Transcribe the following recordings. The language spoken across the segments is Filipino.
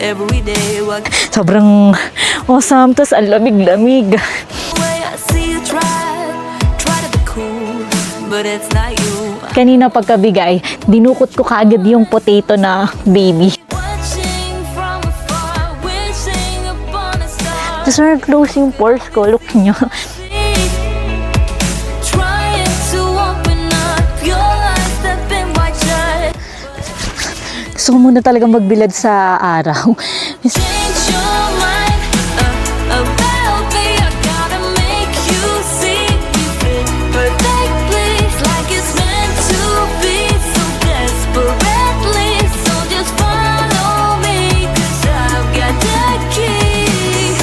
every day. What Sobrang awesome, tas ang lamig-lamig. way I see you try to be cool, but it's not you. Kanina pagkabigay, dinukot ko kaagad yung potato na baby. Watching from afar, wishing upon a star. Tapos close yung pores ko, look nyo. Trying to open up your eyes, stepping wide shut. Gusto ko muna talaga magbilad sa araw. Change your mind about me. I gotta make you see me fit perfectly, like it's meant to be, so desperately. So just follow me, 'cause I've got the key.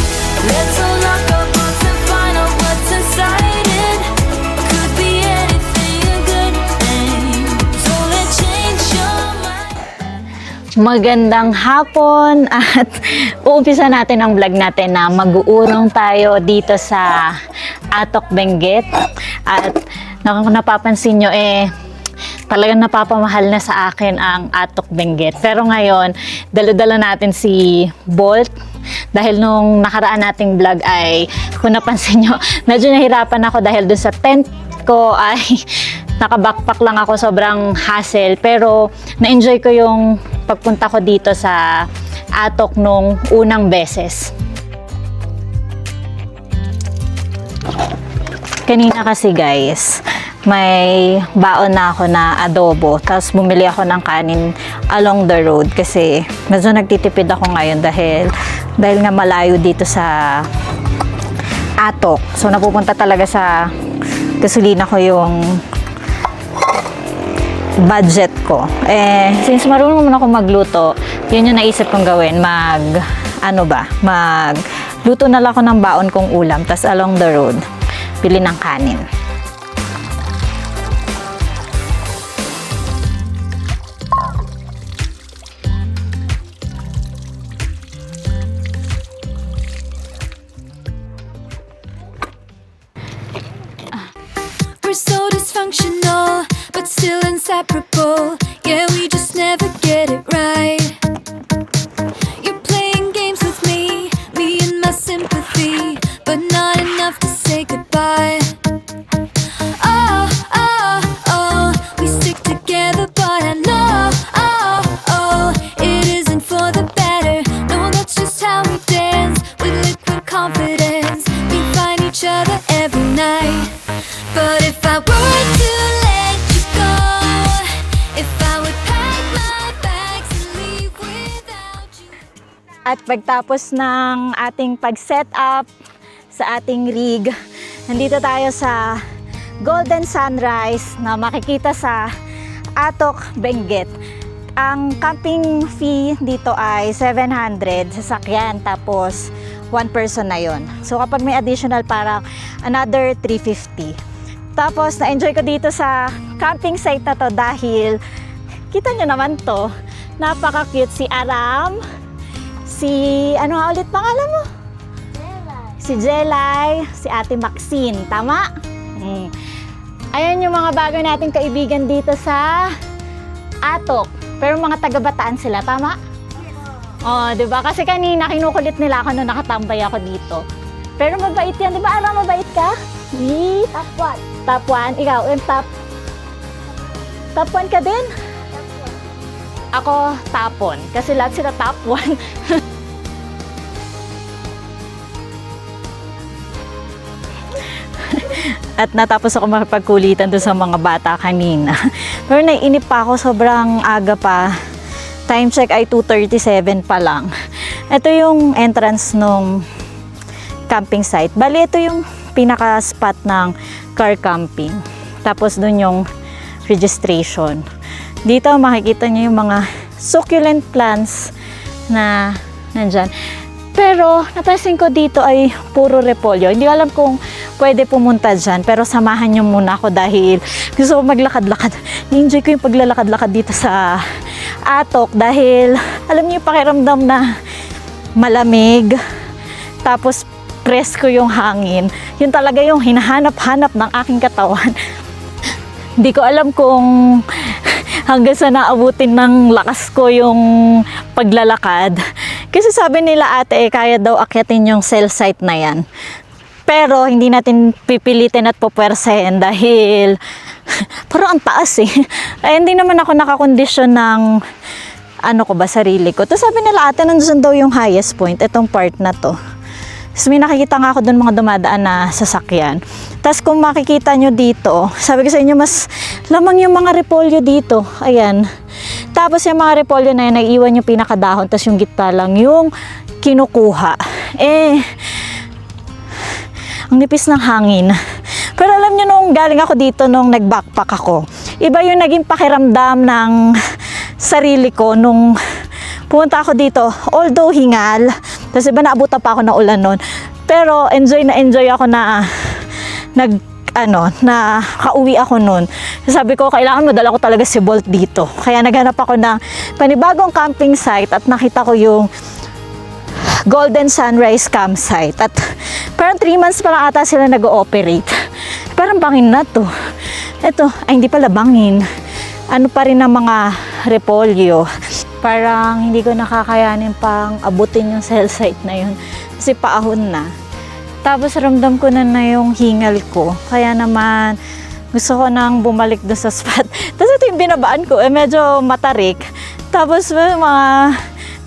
Let's unlock our hearts and find out what's inside it. Could be anything, a good thing. So let's change your mind. Magandang hapon at uumpisa natin ang vlog natin na mag-uurong tayo dito sa Atok, Benguet. At napapansin nyo talagang napapamahal na sa akin ang Atok, Benguet. Pero ngayon, dala-dala natin si Bolt. Dahil nung nakaraan nating vlog ay, kung napansin nyo, medyo nahirapan ako dahil doon sa tent ko ay naka-backpack lang ako, sobrang hassle. Pero na-enjoy ko yung pagpunta ko dito sa Atok nung unang beses. Kanina kasi guys, may baon na ako na adobo. Tapos bumili ako ng kanin along the road kasi medyo nagtitipid ako ngayon dahil nga malayo dito sa Atok. So napupunta talaga sa gasolina ko yung budget ko. Since marunong naman ako magluto, yun yung naisip kong gawin. Magluto na lang ako ng baon kong ulam, tas along the road, bili ng kanin. We're so dysfunctional, but still inseparable. Yeah, we just never get it right. You're playing games with me and my sympathy, but not enough to say goodbye. Oh, oh, oh, we stick together, but I know, oh, oh, it isn't for the better. No, that's just how we dance, with liquid confidence. We find each other every night. But if I were to let you go, if I would pack my bags and leave without you. At pagtapos ng ating pag-set up sa ating rig, nandito tayo sa Golden Sunrise na makikita sa Atok, Benguet. Ang camping fee dito ay 700 sa sakyan, tapos one person na yon. So kapag may additional, parang another 350. Tapos na-enjoy ko dito sa camping site na to dahil kita nyo naman to, napaka-cute si Aram, ano nga ulit pangalan mo? Si Jelay, si Ate Maxine, tama? Ayan yung mga bago nating kaibigan dito sa Atok. Pero mga taga-Bataan sila, tama? Oh, 'di ba? Kasi kanina kinukulit nila ako nung nakatambay ako dito. Pero mabait 'yan, 'di ba? Aram, mabait ka? Top 1. Top 1, ikaw, top 1 ka din? Ako, top 1. Kasi lahat sila top 1. At natapos ako makipagkulitan doon sa mga bata kanina. Pero naiinip pa ako, sobrang aga pa. Time check ay 2:37 pa lang. Ito yung entrance nung camping site. Bali, ito yung pinaka-spot ng car camping. Tapos doon yung registration. Dito makikita nyo yung mga succulent plants na nandyan. Pero napansin ko dito ay puro repolyo. Hindi ko alam kung pwede pumunta dyan, pero samahan nyo muna ako dahil gusto ko maglakad-lakad. Enjoy ko yung paglalakad-lakad dito sa Atok dahil alam niyo yung pakiramdam na malamig, tapos presko yung hangin. Yun talaga yung hinahanap-hanap ng aking katawan. Hindi ko alam kung hanggang sa naabutin ng lakas ko yung paglalakad. Kasi sabi nila ate, kaya daw akyatin yung cell site na yan. Pero hindi natin pipilitin at pupwersahin dahil parang ang taas eh. Ay, hindi naman ako nakakondisyon ng ano ko ba, sarili ko. Tapos sabi nila ate, nandun daw yung highest point, itong part na to. Tapos may nakikita nga ako doon mga dumadaan na sasakyan. Tapos kung makikita nyo dito, sabi ko sa inyo, mas lamang yung mga repolyo dito. Ayan. Tapos yung mga repolyo na yun, naiiwan yung pinakadahon, tapos yung gitna lang yung kinukuha. Ang nipis ng hangin. Pero alam nyo, nung galing ako dito, nung nag-backpack ako, iba yung naging pakiramdam ng sarili ko nung pumunta ako dito. Although hingal, tapos iba naabutan pa ako ng ulan nun. Pero enjoy ako na na kauwi ako nun. Sabi ko, kailangan madala ko talaga si Bolt dito. Kaya naghanap ako ng panibagong camping site at nakita ko yung Golden Sunrise Campsite. At parang 3 months pa lang ata sila nag-ooperate. Parang bangin na to. Ito, ay hindi pala bangin. Ano pa rin ang mga repolyo. Parang hindi ko nakakayanin pang abutin yung cell site na yun. Kasi paahon na. Tapos ramdam ko na yung hingal ko. Kaya naman gusto ko nang bumalik doon sa spot. Tapos ito yung binabaan ko, medyo matarik. Tapos mga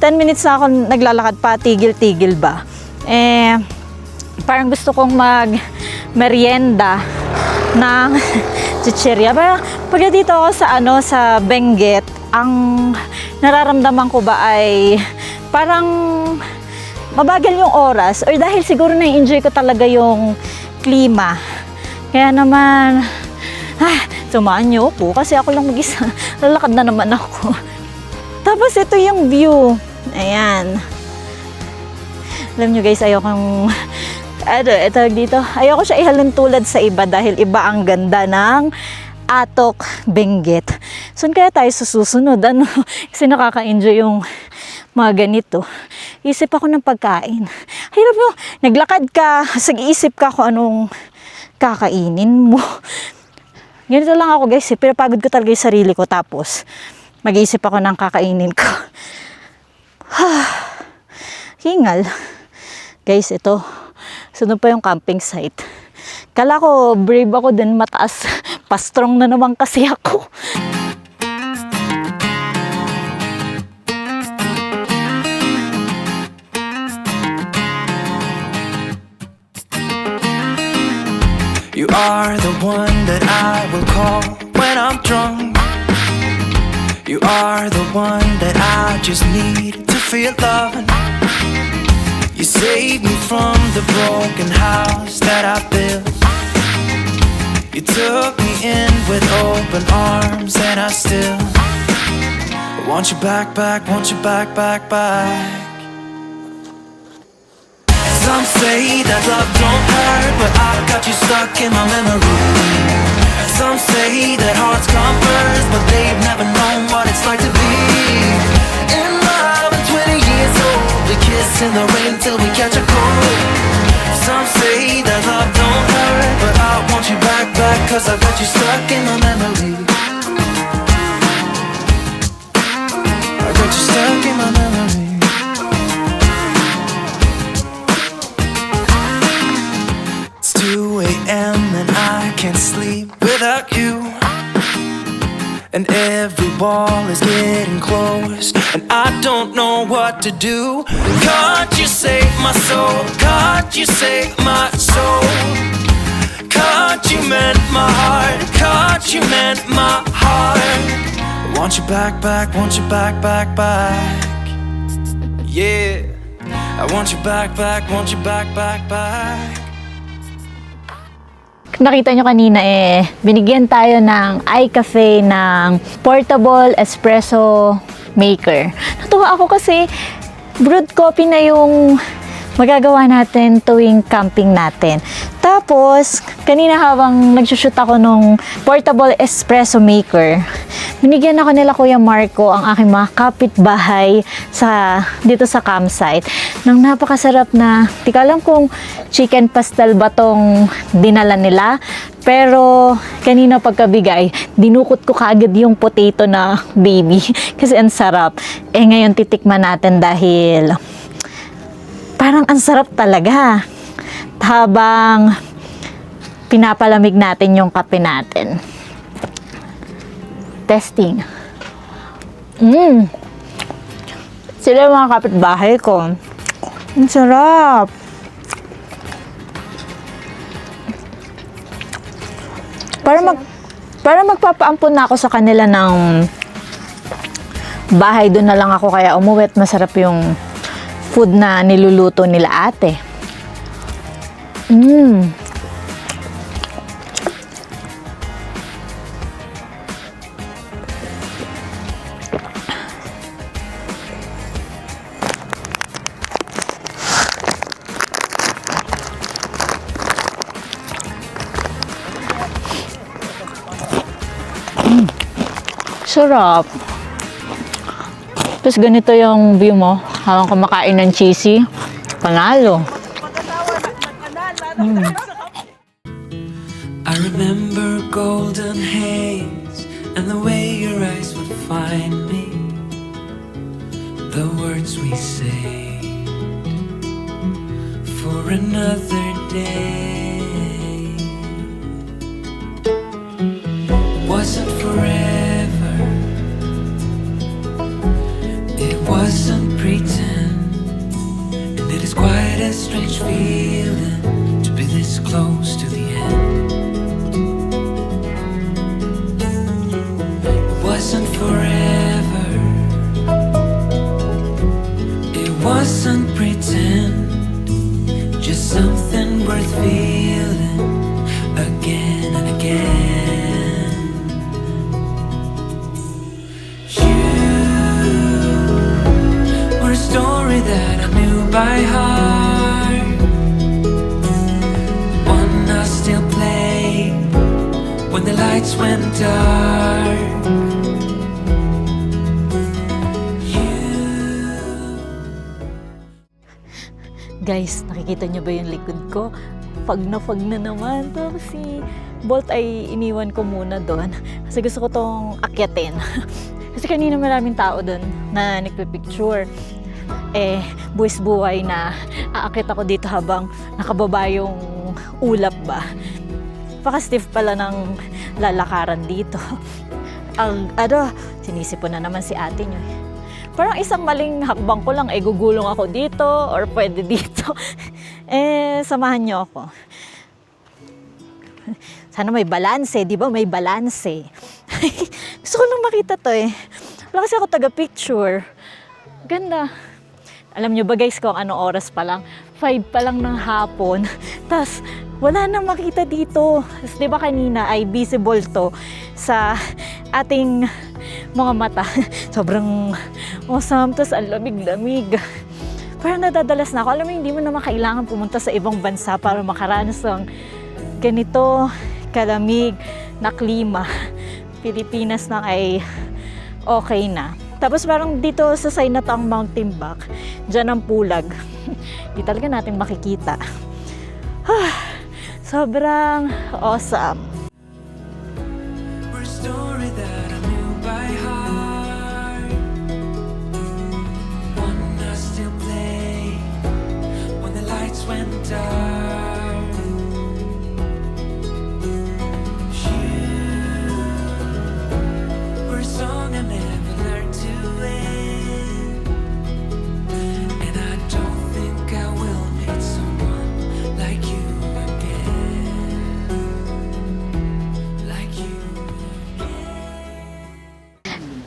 10 minutes na ako naglalakad pa, tigil-tigil ba. Parang gusto kong mag-merienda ng chichirya. Pero pag dito ako sa Benguet, ang nararamdaman ko ba ay parang mabagal yung oras or dahil siguro na-enjoy ko talaga yung klima. Kaya naman, tumaan niyo po kasi ako lang mag-isa. Lalakad na naman ako. Tapos ito yung view. Ayan. Alam nyo guys, ayokong ito dito. Ayoko siya ihalin tulad sa iba dahil iba ang ganda ng Atok Benguet. So kaya tayo susunod kasi nakaka-enjoy yung mga ganito. Isip ako ng pagkain. Hirap mo, naglakad ka, sag-iisip ka kung anong kakainin mo. Ganito lang ako guys, pinapagod ko talaga yung sarili ko tapos mag-iisip ako ng kakainin ko. Hingal. Guys, ito. Sunod pa yung camping site. Kala ko, brave ako din, mataas. Pastrong na naman kasi ako. You are the one that I will call when I'm drunk. You are the one that I just need to feel loving. You saved me from the broken house that I built. You took me in with open arms and I still want you back, want you back. Some say that love don't hurt, but I've got you stuck in my memory. Some say that hearts come first, but they've never known what it's like to be in love at 20 years old. We kiss in the rain till we catch a cold. Some say that love don't hurt, but I want you back, cause I got you stuck in my memory. I got you stuck in my memory. It's 2 a.m. and I can't sleep without you. And every wall is getting close, and I don't know what to do. Can't you save my soul? Can't you save my soul? Can't you mend my heart? Can't you mend my heart? I want you back, want you back. Yeah, I want you back, want you back. Nakita nyo kanina binigyan tayo ng iCafe ng portable espresso maker. Natuwa ako kasi brewed coffee na yung magagawa natin tuwing camping natin. Tapos, kanina habang nagsushoot ako nung portable espresso maker, binigyan ako nila Kuya Marco, ang aking mga kapitbahay dito sa campsite, ng napakasarap na, di ko alam kung chicken pastel ba tong dinala nila, pero kanina pagkabigay, dinukot ko kaagad yung potato na baby kasi ang sarap. Ngayon titikman natin dahil parang ang sarap talaga. Habang pinapalamig natin yung kape natin. Testing. Sila yung mga kapitbahay ko. Ang sarap. Para magpapaampun na ako sa kanila ng bahay, doon na lang ako kaya umuwi at masarap yung food na niluluto nila ate. Sarap. Tapos ganito yung view mo habang kumakain ng cheesy. Panalo. I remember golden haze and the way your eyes would find me. The words we say for another day. It wasn't forever. It wasn't pretend. And it is quite a strange feeling to be this close to the end. It wasn't forever. It wasn't pretend. Just something worth feeling again and again. You were a story that I knew by heart. One I still play when the lights went dark. Guys, nakikita niyo ba yung likod ko? Fog na naman. Tapos si Bolt ay iniwan ko muna doon. Kasi gusto ko tong akyatin. Kasi kanina maraming tao doon na nagpipicture. Buwis buhay na aakyat ako dito habang nakababa yung ulap ba. Paka-stiff pala ng lalakaran dito. Sinisipon na naman si ate niyo. Parang isang maling hakbang ko lang, gugulong ako dito or pwede dito. Samahan niyo ako. Sana may balanse, di ba? May balanse. Gusto ko lang makita to Wala kasi ako taga-picture. Ganda. Alam niyo ba guys kung anong oras pa lang? 5 pa lang ng hapon. Tapos wala nang makita dito. Tapos di ba kanina ay visible to sa ating mga mata. Sobrang awesome. Tapos ang lamig-lamig. Parang nadadalas na ako. Alam mo, hindi mo naman kailangan pumunta sa ibang bansa para makaranas ng ganito kalamig na klima. Pilipinas na ay okay na. Tapos parang dito sa side na to ang Mount Timbak, dyan ang Pulag. Di talaga natin makikita. Sobrang awesome. We're a story that I knew by heart. One I still play when the lights went dark. You were a song I never learned to end. And I don't think I will meet someone like you again. Like you again.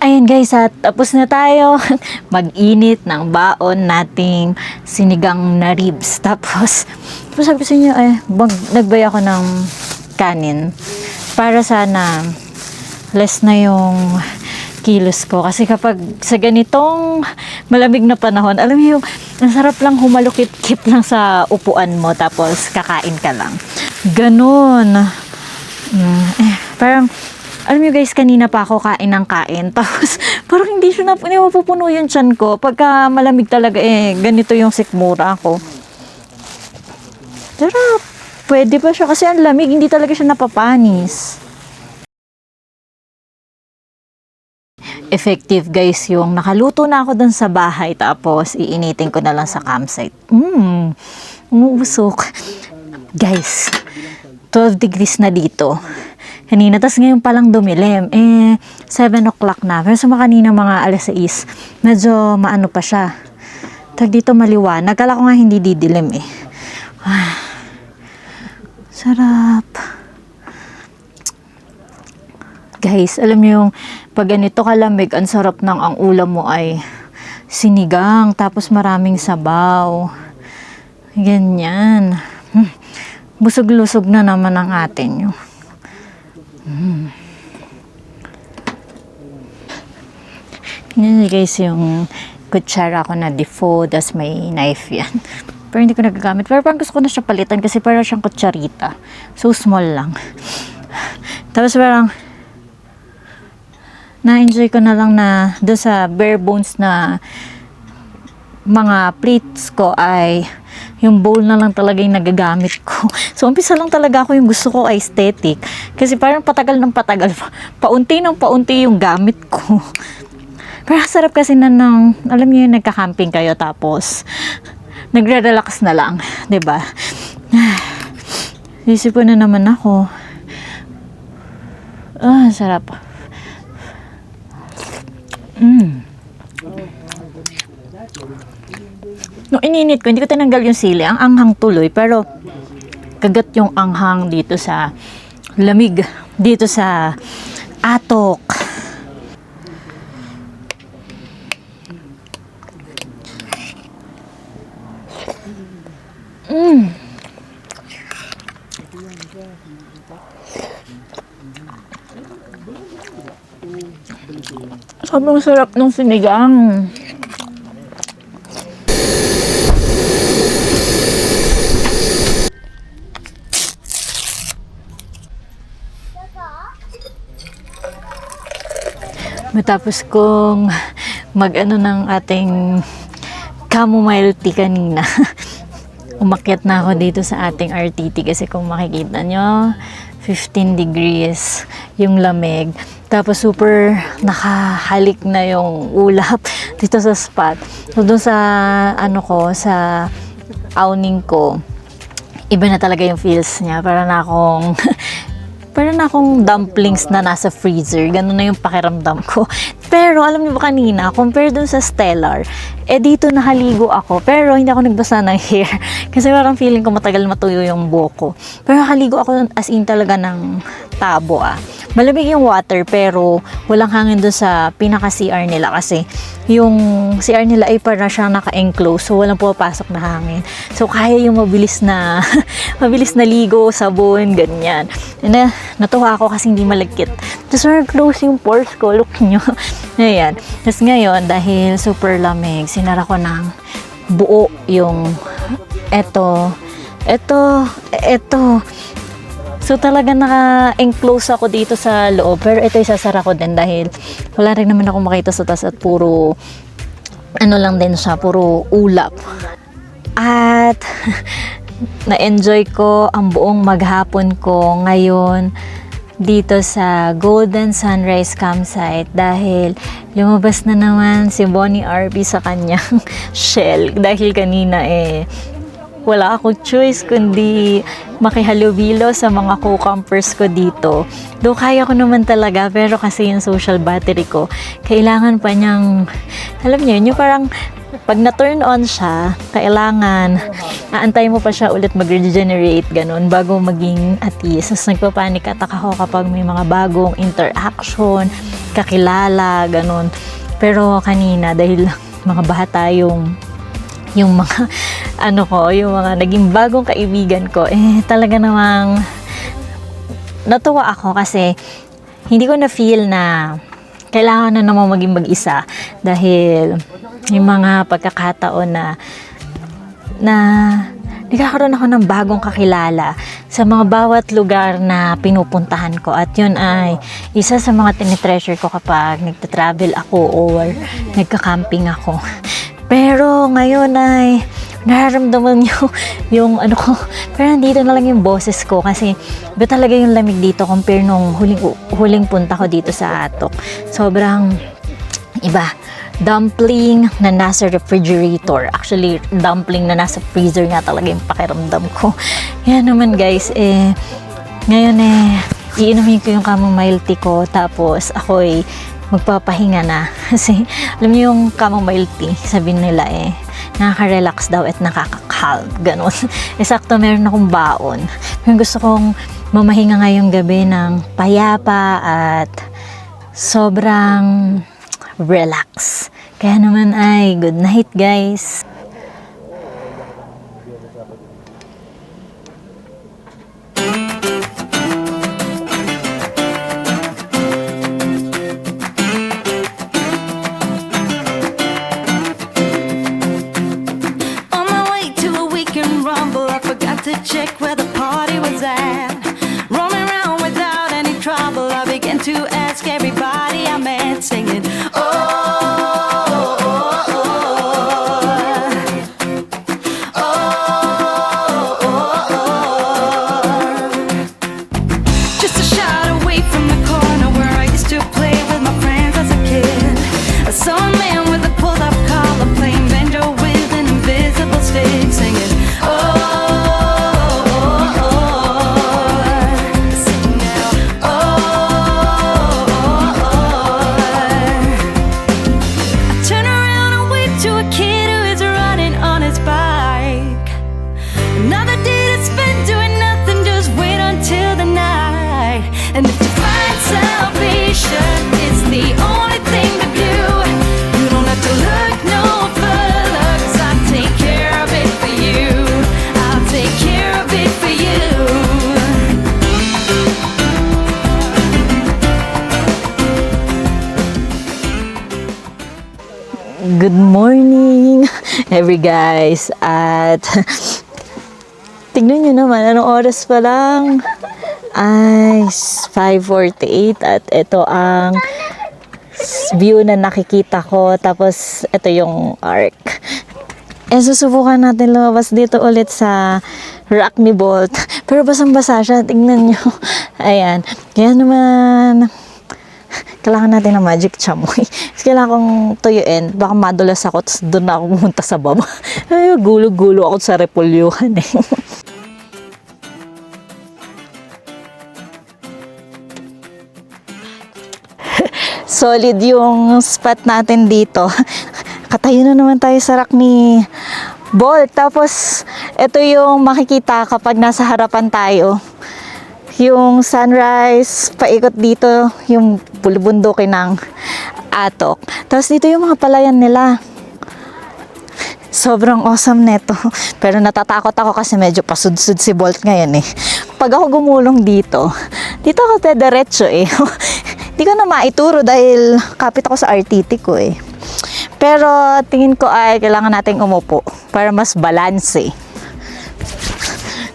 Ayan guys, tapos na tayo mag-init ng baon nating sinigang na ribs. Tapos sabi ko sa inyo, nagbay ako ng kanin para sana less na yung kilos ko. Kasi kapag sa ganitong malamig na panahon, alam mo yung ang sarap lang humalukit-kit lang sa upuan mo tapos kakain ka lang. Ganon. Parang alam niyo guys, kanina pa ako kain ng kain. Tapos, parang hindi mapupuno yung tiyan ko. Pagka malamig talaga, ganito yung sikmura ko. Pero, pwede pa siya. Kasi ang lamig, hindi talaga siya napapanis. effective guys yung nakaluto na ako dun sa bahay tapos iinitin ko na lang sa campsite. Umuusok. Guys, 12 degrees na dito. Kanina, tas ngayon palang dumilim. 7 o'clock na. Pero sa kanina mga alas 6, medyo maano pa siya. Tag dito maliwanag. Kala ko nga hindi didilim eh. Sarap. Guys, alam niyo yung pag ganito kalamig, ang sarap ng ang ulam mo ay sinigang, tapos maraming sabaw. Ganyan. Busog-lusog na naman ang atin yung. Yan guys yung kutsara ko na default, tas may knife yan. Pero hindi ko nagagamit. Pero parang gusto ko na siya palitan kasi parang siyang kutsarita. So small lang. Tapos parang na-enjoy ko na lang na doon sa bare bones na mga plates ko ay yung bowl na lang talaga yung nagagamit ko. So, umpisa lang talaga ako yung gusto ko aesthetic. Kasi parang patagal ng patagal. Paunti ng paunti yung gamit ko. Pero sarap kasi na ng, alam niyo yung nagka-camping kayo tapos nagre-relax na lang. 'Di ba? Isipin na naman ako. Sarap. No, ininit ko, hindi ko tinanggal yung sili. Ang anghang tuloy, pero kagat yung anghang dito sa lamig, dito sa atok. Sobrang sarap ng sinigang. Matapos kong mag-ano ng ating chamomile tea kanina, umakyat na ako dito sa ating RTT kasi kung makikita nyo, 15 degrees yung lamig. Tapos super nakahalik na yung ulap dito sa spot. So doon sa ano ko, sa awning ko, iba na talaga yung feels niya. Para na akong dumplings na nasa freezer. Ganun na yung pakiramdam ko. Pero alam niyo ba kanina, compare dun sa Stellar, dito nahaligo ako. Pero hindi ako nagbasa ng hair. Kasi parang feeling ko matagal matuyo yung buhok ko. Pero nakaligo ako as in talaga ng tabo Malamig yung water pero walang hangin dun sa pinaka-CR nila kasi yung CR nila ay para siyang naka-enclose so walang pumapasok na hangin. So kaya yung mabilis na mabilis na ligo, sabon, ganyan. Natuwa ako kasi hindi malagkit. Tapos close yung pores ko, look nyo. Ayan. Tapos ngayon dahil super lamig, sinara ko ng buo yung eto. So talaga naka-enclose ako dito sa loob. Pero ito isasara ko din dahil wala rin naman ako makita sa taas at puro ano lang din siya, puro ulap. At na-enjoy ko ang buong maghapon ko ngayon dito sa Golden Sunrise Campsite dahil lumabas na naman si Bonnie RB sa kanyang shell dahil kanina wala akong choice kundi makihalubilo sa mga co-campers ko dito. Though kaya ko naman talaga, pero kasi yung social battery ko, kailangan pa niyang, alam niyo, yung parang pag na-turn on siya, kailangan aantay mo pa siya ulit mag-regenerate, ganun, bago maging at ease. Tapos nagpapanik attack ako kapag may mga bagong interaction, kakilala, ganun. Pero kanina, dahil mga bata yung mga yung mga naging bagong kaibigan ko, talaga namang natuwa ako kasi hindi ko na feel na kailangan na naman maging mag-isa dahil yung mga pagkakataon na nagkakaroon ako ng bagong kakilala sa mga bawat lugar na pinupuntahan ko at yun ay isa sa mga tinitreasure ko kapag nagta-travel ako or nagka-camping ako. Pero ngayon ay nararamdaman nyo yung ano ko, pero nandito na lang yung boses ko kasi iba talaga yung lamig dito compare nung huling punta ko dito sa Atok. Sobrang Iba. Dumpling na nasa refrigerator. Actually, dumpling na nasa freezer nga talaga yung pakiramdam ko. Yan naman guys, ngayon iinumin ko yung chamomile tea ko, tapos ako'y magpapahinga na. Kasi, alam niyo yung chamomile tea, sabi nila nakaka-relax daw at nakaka-calm. Ganon. Sakto, meron akong baon. Yung gusto kong mamahinga ngayong gabi ng payapa at sobrang relax. Kaya naman ay good night guys. On my way to a weekend rumble, I forgot to check where the party was at. Roaming around without any trouble, I began to ask everybody I met, singing, oh, oh, oh, oh, oh, oh, oh. Just a shot away from the corner where I used to play with my friends as a kid, I saw a man with a pulled-up collar playing banjo with an invisible stick, singing, oh, oh, oh, oh. Sing now, oh, oh, oh. I turn around and wave to a kid who is running on his bike. Another day to spend doing nothing, just wait until the night. And if you find salvation, it's the only thing to do. You don't have to look no further, 'cause I'll take care of it for you. I'll take care of it for you. Good morning, every guys. At tignan nyo naman, anong oras pa lang? Ay, 5:48 at ito ang view na nakikita ko. Tapos, ito yung arc. Susubukan natin lumabas dito ulit sa rock ni Bolt. Pero basang-basa siya. Tingnan nyo. Ayan. Kaya naman, kailangan natin ng magic chamoy. Kailangan kong tuyuin. Baka madulas ako, tapos doon na ako pumunta sa baba. Ay, gulo-gulo ako sa repulyuhan Solid yung spot natin dito. Katayo na naman tayo sa rock ni Bolt. Tapos, ito yung makikita kapag nasa harapan tayo. Yung sunrise, paikot dito, yung bulubundukin ng Atok. Tapos dito yung mga palayan nila. Sobrang awesome neto. Pero natatakot ako kasi medyo pasudsud si Bolt ngayon Pag ako gumulong dito ako diretso Hindi ko na maituro dahil kapit ako sa RTT ko Pero tingin ko ay kailangan nating umupo para mas balance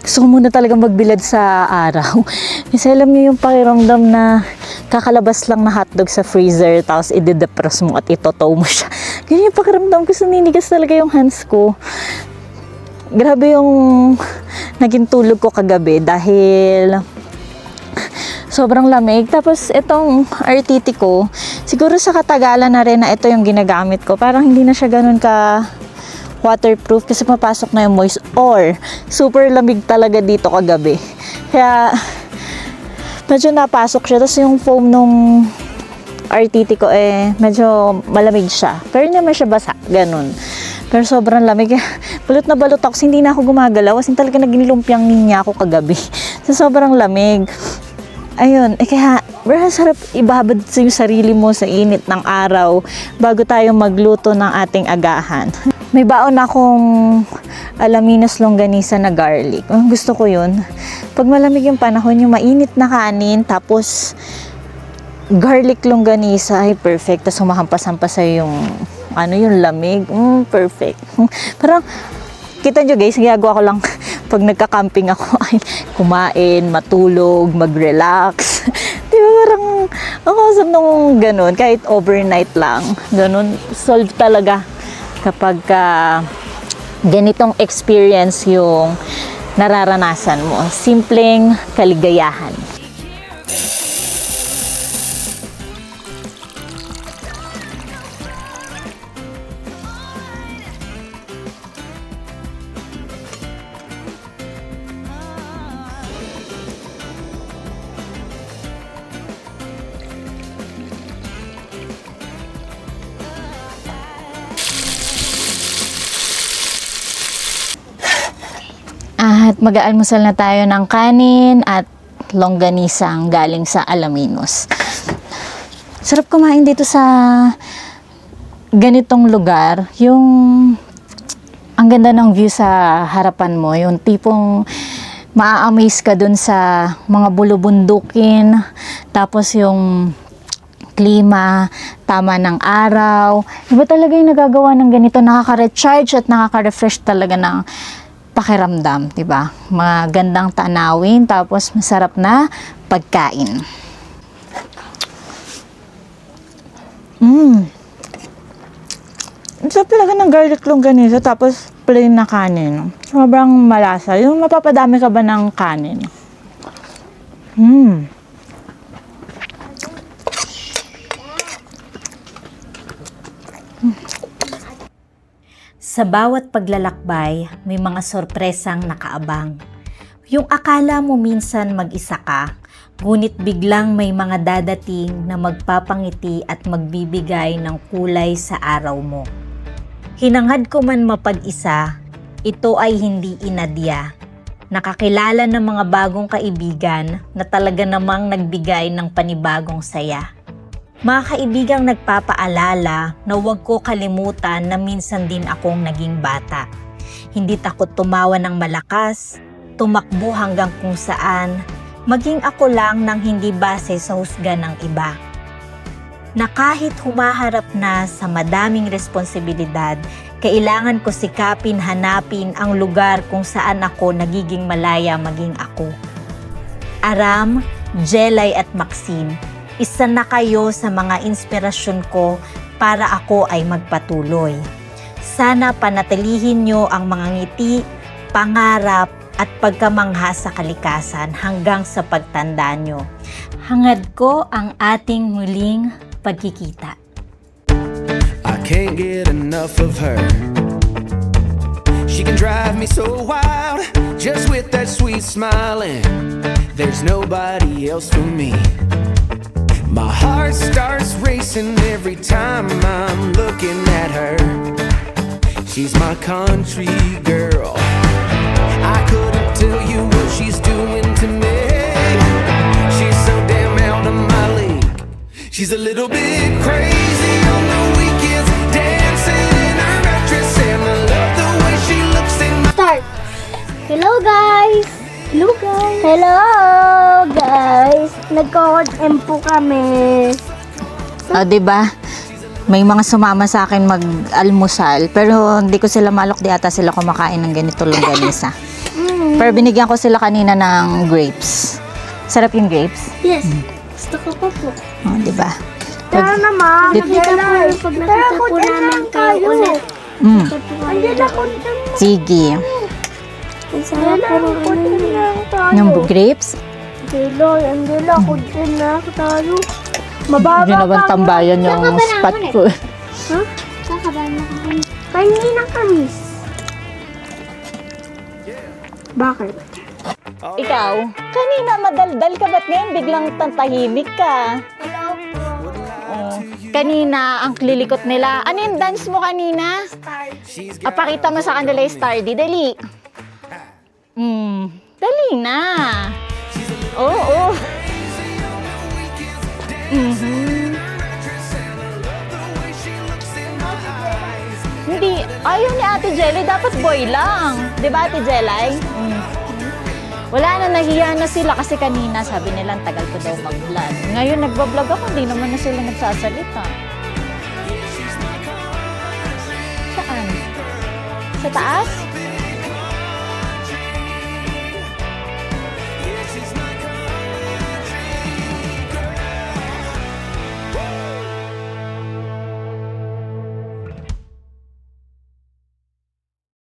Gusto ko muna talagang magbilad sa araw. Kasi alam niyo yung pakiramdam na kakalabas lang na hotdog sa freezer tapos i-depress mo at itotow mo siya. Ganyan yung pakiramdam ko. Ninigas talaga yung hands ko. Grabe yung naging tulog ko kagabi dahil sobrang lamig. Tapos itong RTT ko, siguro sa katagalan na rin na ito yung ginagamit ko. Parang hindi na siya ganun ka waterproof kasi papasok na yung moist or super lamig talaga dito kagabi. Kaya medyo napasok siya. Tapos yung foam nung RTT ko medyo malamig siya. Pero hindi naman siya basa. Ganun. Pero sobrang lamig. Balot na balot ako kasi hindi na ako gumagalaw. Kasi talaga naging lumpiang niya ako kagabi. So sobrang lamig. Ayun, kaya sarap ibabad yung sarili mo sa init ng araw bago tayo magluto ng ating agahan. May baon akong alaminos longganisa na garlic. Gusto ko yun. Pag malamig yung panahon, yung mainit na kanin, tapos garlic longganisa, ay perfect. Tapos humahampas-hampas sa'yo yung lamig. Perfect. Parang, kita nyo guys, ginagawa ko lang pag nagka-camping ako ay kumain, matulog, mag-relax. Di ba parang ang awesome nung ganun, kahit overnight lang. Ganun, solve talaga kapag ganitong experience yung nararanasan mo. Simpleng kaligayahan. At mag-aalmusal na tayo ng kanin at longganisang galing sa Alaminos. Sarap kumain dito sa ganitong lugar. Yung ang ganda ng view sa harapan mo. Yung tipong maa-amaze ka dun sa mga bulubundukin. Tapos yung klima, tama ng araw. Iba talaga yung nagagawa ng ganito. Nakaka-recharge at nakaka-refresh talaga ng pakiramdam, diba? Magandang tanawin, tapos masarap na pagkain. Ang sarap talaga ng garlic longganisa tapos plain na kanin. Sobrang malasa. Yung mapapadami ka ba ng kanin? Sa bawat paglalakbay, may mga sorpresang nakaabang. Yung akala mo minsan mag-isa ka, ngunit biglang may mga dadating na magpapangiti at magbibigay ng kulay sa araw mo. Hinangad ko man mapag-isa, ito ay hindi inadya. Nakakilala ng mga bagong kaibigan na talaga namang nagbigay ng panibagong saya. Mga kaibigang nagpapaalala na huwag ko kalimutan na minsan din akong naging bata. Hindi takot tumawa ng malakas, tumakbo hanggang kung saan, maging ako lang nang hindi base sa husga ng iba. Na kahit humaharap na sa madaming responsibilidad, kailangan ko sikapin hanapin ang lugar kung saan ako nagiging malaya maging ako. Aram, Jelay at Maxine, isa na kayo sa mga inspirasyon ko para ako ay magpatuloy. Sana panatilihin nyo ang mga ngiti, pangarap at pagkamangha sa kalikasan hanggang sa pagtanda nyo. Hangad ko ang ating muling pagkikita. I can't get enough of her. She can drive me so wild, just with that sweet smile, and there's nobody else for me. My heart starts racing every time I'm looking at her. She's my country girl. I couldn't tell you what she's doing to me. She's so damn out of my league. She's a little bit crazy on the weekends, dancing in her red dress, and I love the way she looks in my... Start. Hello guys! Hello guys! Hello guys! Nagko-M po kami. Diba? May mga sumama sa akin mag-almusal, pero hindi ko sila malok, di ata sila kumakain ng ganito longganisa. Pero binigyan ko sila kanina ng grapes. Sarap yung grapes. Yes. Gusto ko pa po. Diba? Tara na ma. Pag nakita po namin kayo ulit. Andiyan ako dyan. Sige. Ang sarap po ng Yung grapes? Deloy, andiyan ako dyan na tayo. Mababa Hindi naman tambayan yung spot ko. Ha? Kakabahan na kami. Kanina kamis. Bakit? Ikaw? Kanina madaldal ka, ba't ngayon biglang tantahimik ka? Hello po. Kanina, ang lilikot nila. Ano yung dance mo kanina? Pakita mo sa kanila yung Stardy. Dali. Dali na. Oo. Hindi. Ayaw ni Ate Jelly. Dapat boy lang. Di ba, Ate Jelly? Wala na, nahiya na sila kasi kanina sabi nila ang tagal ko daw mag-vlog. Ngayon nagbablog ako, hindi naman na sila nagsasalita. Saan? Sa taas?